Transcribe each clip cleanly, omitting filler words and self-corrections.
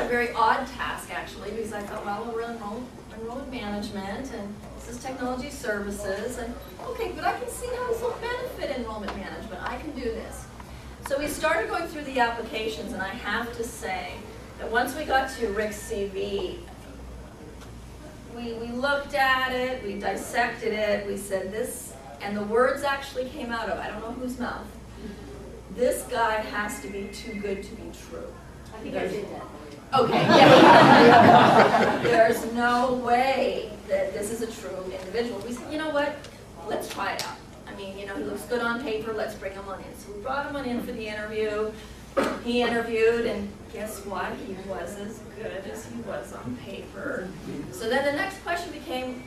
very odd task, actually, because I thought, well, we're in enrollment management, and this is technology services, and okay, but I can see how this will benefit enrollment management. I can do this. So we started going through the applications, and I have to say that once we got to Rick's CV, we looked at it, we dissected it, we said this, and the words actually came out of, I don't know whose mouth, this guy has to be too good to be true. I think I did that. Okay, yeah. There's no way that this is a true individual. We said, you know what, let's try it out. I mean, you know, he looks good on paper, let's bring him on in. So we brought him on in for the interview. He interviewed, and guess what? He was as good as he was on paper. So then the next question became,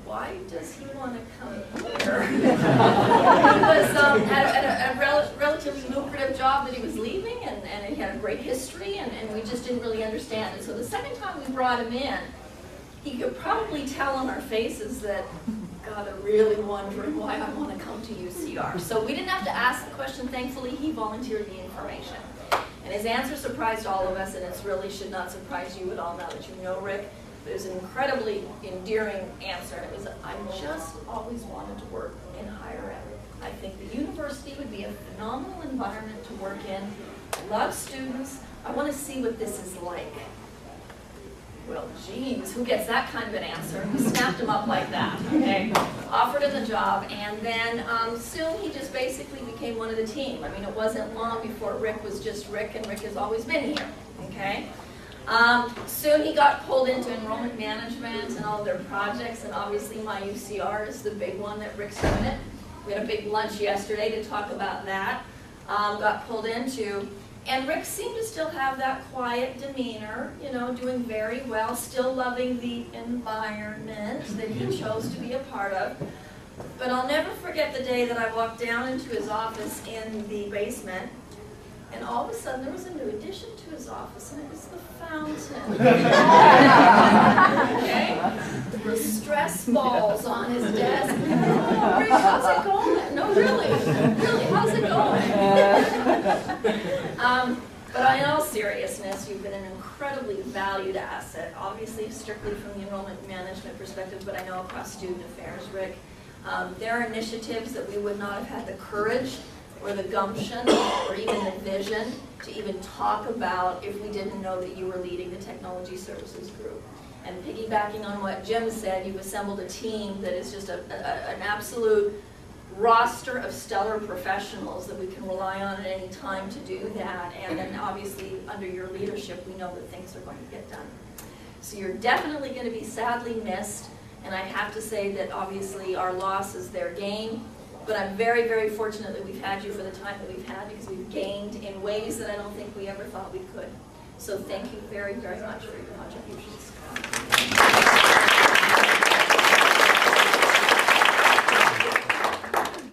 why does he want to come here? He was at a relatively lucrative job that he was leaving, and he had a great history, and we just didn't really understand it. So the second time we brought him in, he could probably tell on our faces that, God, I'm really wondering why I want to come to UCR. So we didn't have to ask the question. Thankfully, he volunteered the information. And his answer surprised all of us, and it really should not surprise you at all now that you know Rick. It was an incredibly endearing answer. It was, I just always wanted to work in higher ed. I think the university would be a phenomenal environment to work in. I love students. I want to see what this is like. Well, geez, who gets that kind of an answer? We snapped him up like that, okay? Offered him the job, and then soon he just basically became one of the team. I mean, it wasn't long before Rick was just Rick, and Rick has always been here, okay? Soon he got pulled into enrollment management and all their projects, and obviously my UCR is the big one that Rick's doing it. We had a big lunch yesterday to talk about that. Got pulled into, and Rick seemed to still have that quiet demeanor, you know, doing very well, still loving the environment that he chose to be a part of. But I'll never forget the day that I walked down into his office in the basement, and all of a sudden there was a new addition to his office, and it was the fountain. Okay? There were stress balls on his desk. Oh, Rick, how's it going? No, really, how's it going? But in all seriousness, you've been an incredibly valued asset, obviously strictly from the enrollment management perspective, but I know across student affairs, Rick. There are initiatives that we would not have had the courage or the gumption or even the vision to even talk about if we didn't know that you were leading the technology services group. And piggybacking on what Jim said, you've assembled a team that is just an absolute roster of stellar professionals that we can rely on at any time to do that. And then obviously under your leadership, we know that things are going to get done. So you're definitely going to be sadly missed. And I have to say that obviously our loss is their gain. But I'm very, very fortunate that we've had you for the time that we've had, because we've gained in ways that I don't think we ever thought we could. So thank you very, very much for your contribution.